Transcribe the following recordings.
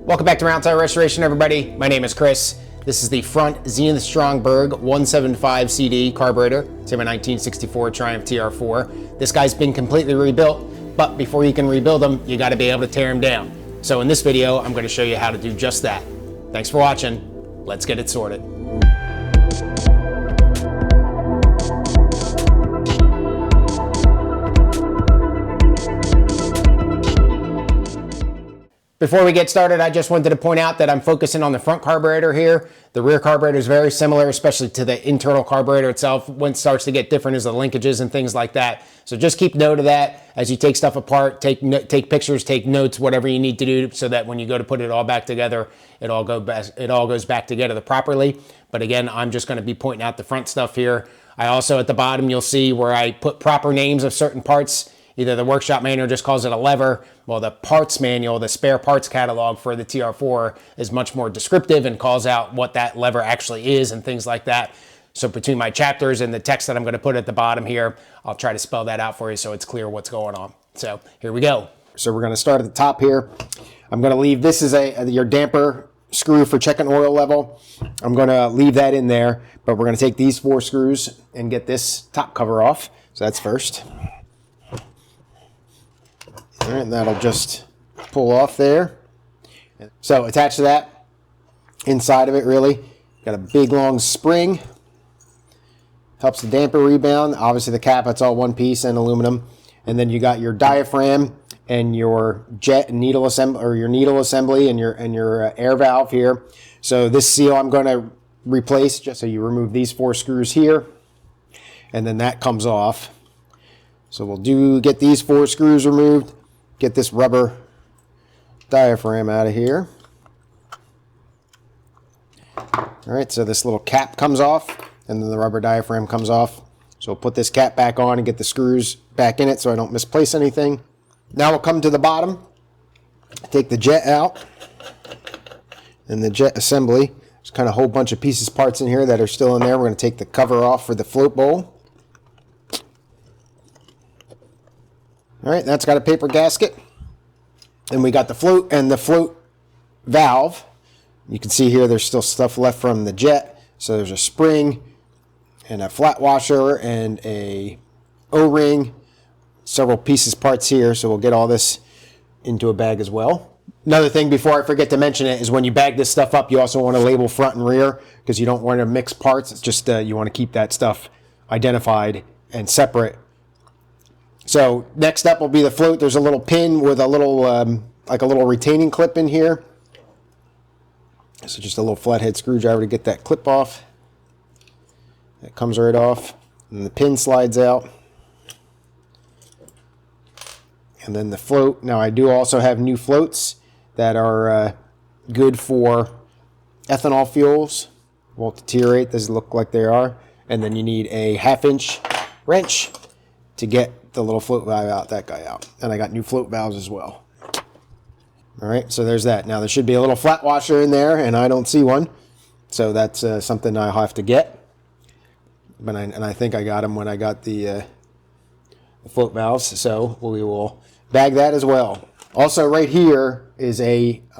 Welcome back to Roundtail Restoration, everybody. My name is Chris. This is the front Zenith-Stromberg 175 CD carburetor. It's in my 1964 Triumph TR4. This guy's been completely rebuilt, but before you can rebuild them, you got to be able to tear them down. So in this video, I'm going to show you how to do just that. Thanks for watching. Let's get it sorted. Before we get started, I just wanted to point out that I'm focusing on the front carburetor here. The rear carburetor is very similar, especially to the internal carburetor itself. When it starts to get different is the linkages and things like that. So just keep note of that as you take stuff apart, take pictures, take notes, whatever you need to do so that when you go to put it all back together, it all goes back together properly. But again, I'm just going to be pointing out the front stuff here. I also, at the bottom, you'll see where I put proper names of certain parts. Either the workshop manual just calls it a lever, well, the parts manual, the spare parts catalog for the TR4 is much more descriptive and calls out what that lever actually is and things like that. So between my chapters and the text that I'm going to put at the bottom here, I'll try to spell that out for you so it's clear what's going on. So here we go. So we're going to start at the top here. I'm going to leave, this is your damper screw for checking oil level. I'm going to leave that in there, but we're going to take these 4 screws and get this top cover off. So that's first. All right, and that'll just pull off there. So attached to that, inside of it really, got a big long spring. Helps the damper rebound. Obviously the cap, that's all one piece and aluminum. And then you got your diaphragm and your jet needle assembly, or your needle assembly and your air valve here. So this seal I'm going to replace, just so you remove these 4 screws here, and then that comes off. So we'll get these 4 screws removed. Get this rubber diaphragm out of here. All right, so this little cap comes off and then the rubber diaphragm comes off. So we'll put this cap back on and get the screws back in it so I don't misplace anything. Now we'll come to the bottom, take the jet out and the jet assembly. There's kind of a whole bunch of pieces, parts in here that are still in there. We're going to take the cover off for the float bowl. All right, that's got a paper gasket. And we got the float and the float valve. You can see here there's still stuff left from the jet. So there's a spring and a flat washer and a O-ring, several pieces, parts here. So we'll get all this into a bag as well. Another thing before I forget to mention it is when you bag this stuff up, you also want to label front and rear because you don't want to mix parts. It's just you want to keep that stuff identified and separate. So next up will be the float. There's a little pin with a little, like a little retaining clip in here. So just a little flathead screwdriver to get that clip off. That comes right off. And the pin slides out. And then the float. Now I do also have new floats that are good for ethanol fuels. Won't deteriorate. Doesn't look like they are. And then you need a 1/2-inch wrench to get the little float valve out, that guy out. And I got new float valves as well. All right, so there's that. Now there should be a little flat washer in there, and I don't see one. So that's something I'll have to get. But I think I got them when I got the float valves. So we will bag that as well. Also right here is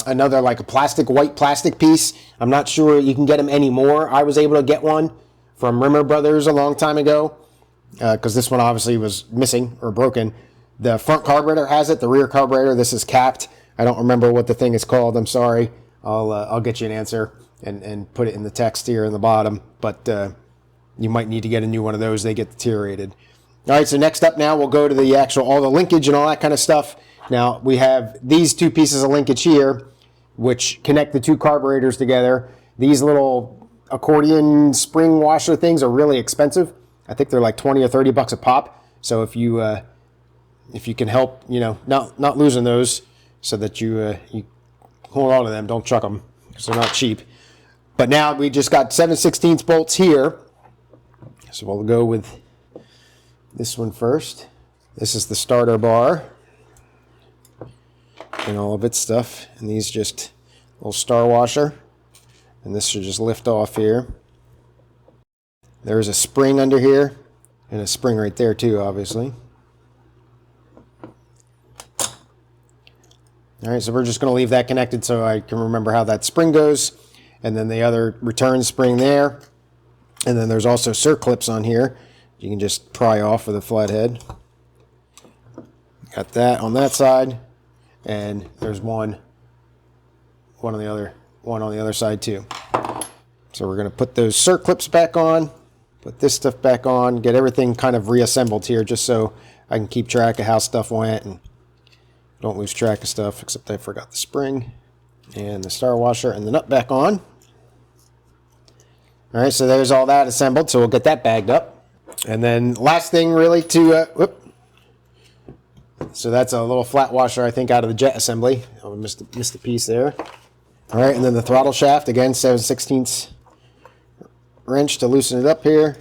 another like a white plastic piece. I'm not sure you can get them anymore. I was able to get one from Rimmer Brothers a long time ago. Because this one obviously was missing or broken. The front carburetor has it. The rear carburetor, this is capped. I don't remember what the thing is called. I'm sorry. I'll get you an answer and put it in the text here in the bottom. But you might need to get a new one of those. They get deteriorated. All right, so next up now we'll go to the all the linkage and all that kind of stuff. Now we have these 2 pieces of linkage here, which connect the 2 carburetors together. These little accordion spring washer things are really expensive. I think they're like 20 or 30 bucks a pop. So if you can help, not losing those, so that you hold on to them, don't chuck them because they're not cheap. But now we just got 7/16 bolts here. So we'll go with this one first. This is the starter bar and all of its stuff. And these just little star washer. And this should just lift off here. There's a spring under here, and a spring right there too, obviously. All right, so we're just going to leave that connected so I can remember how that spring goes. And then the other return spring there. And then there's also circlips on here. You can just pry off with a flathead. Got that on that side. And there's one on the other side too. So we're going to put those circlips back on, put this stuff back on, get everything kind of reassembled here just so I can keep track of how stuff went and don't lose track of stuff, except I forgot the spring and the star washer and the nut back on. All right, so there's all that assembled, so we'll get that bagged up. And then last thing really to, so that's a little flat washer, I think, out of the jet assembly. I missed a piece there. All right, and then the throttle shaft, again, 7/16 wrench to loosen it up here.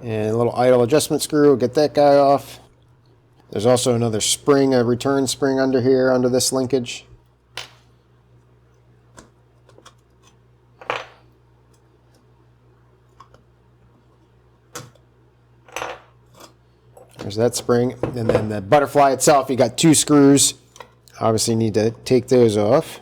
And a little idle adjustment screw, we'll get that guy off. There's also another spring, a return spring under here, under this linkage. There's that spring. And then the butterfly itself, you got 2 screws. Obviously need to take those off.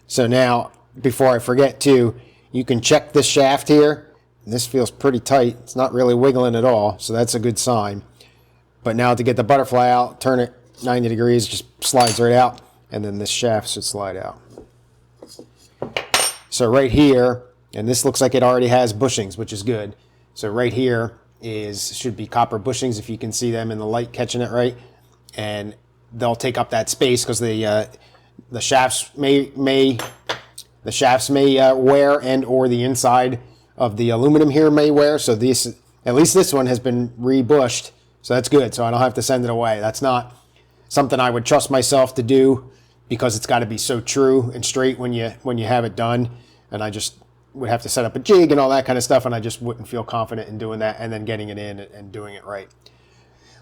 So now, before I forget too, you can check this shaft here. This feels pretty tight. It's not really wiggling at all, so that's a good sign. But now to get the butterfly out, turn it 90 degrees, just slides right out, and then this shaft should slide out. So right here, and this looks like it already has bushings, which is good. So right here should be copper bushings, if you can see them in the light catching it right. And they'll take up that space because the shafts may wear, and or the inside of the aluminum here may wear. So these, at least this one has been rebushed, so that's good. So I don't have to send it away. That's not something I would trust myself to do because it's got to be so true and straight when you have it done. And I just would have to set up a jig and all that kind of stuff, and I just wouldn't feel confident in doing that and then getting it in and doing it right.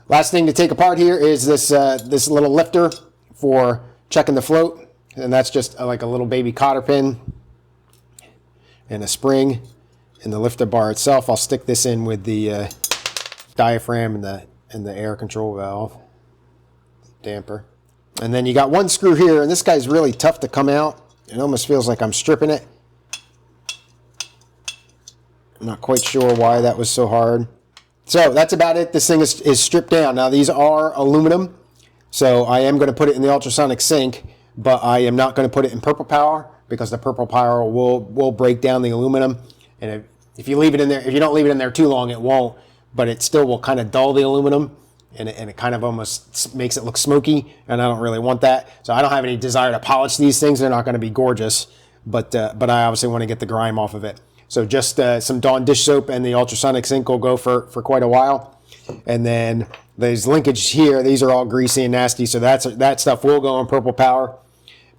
Last thing to take apart here is this little lifter for checking the float, and that's just like a little baby cotter pin and a spring and the lifter bar itself. I'll stick this in with the diaphragm and the air control valve damper. And then you got 1 screw here, and this guy's really tough to come out. It almost feels like I'm stripping it. I'm not quite sure why that was so hard. So that's about it. This thing is stripped down. Now these are aluminum, so I am going to put it in the ultrasonic sink, but I am not going to put it in purple power because the purple power will break down the aluminum. And if you leave it in there, if you don't leave it in there too long, it won't, but it still will kind of dull the aluminum, and it kind of almost makes it look smoky, and I don't really want that. So I don't have any desire to polish these things. They're not going to be gorgeous, but I obviously want to get the grime off of it. So just some Dawn dish soap and the ultrasonic sink will go for quite a while. And then these linkages here, these are all greasy and nasty, so that stuff will go in purple power.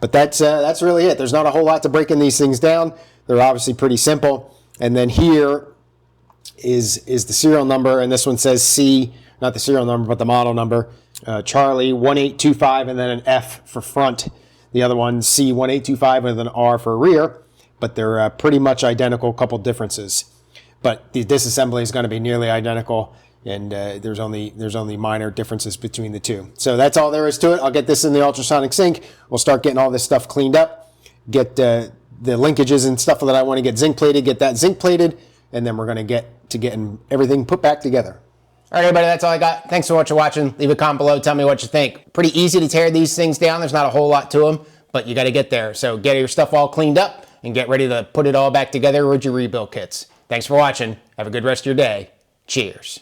But that's really it. There's not a whole lot to breaking these things down. They're obviously pretty simple. And then here is the serial number, and this one says C, not the serial number, but the model number, Charlie 1825, and then an F for front. The other one, C1825, with an R for rear. But they're pretty much identical, couple differences. But the disassembly is going to be nearly identical, and there's only minor differences between the two. So that's all there is to it. I'll get this in the ultrasonic sink. We'll start getting all this stuff cleaned up, get the linkages and stuff that I want to get zinc plated, get that zinc plated, and then we're going to get to getting everything put back together. All right, everybody, that's all I got. Thanks so much for watching. Leave a comment below. Tell me what you think. Pretty easy to tear these things down. There's not a whole lot to them, but you got to get there. So get your stuff all cleaned up and get ready to put it all back together with your rebuild kits. Thanks for watching. Have a good rest of your day. Cheers.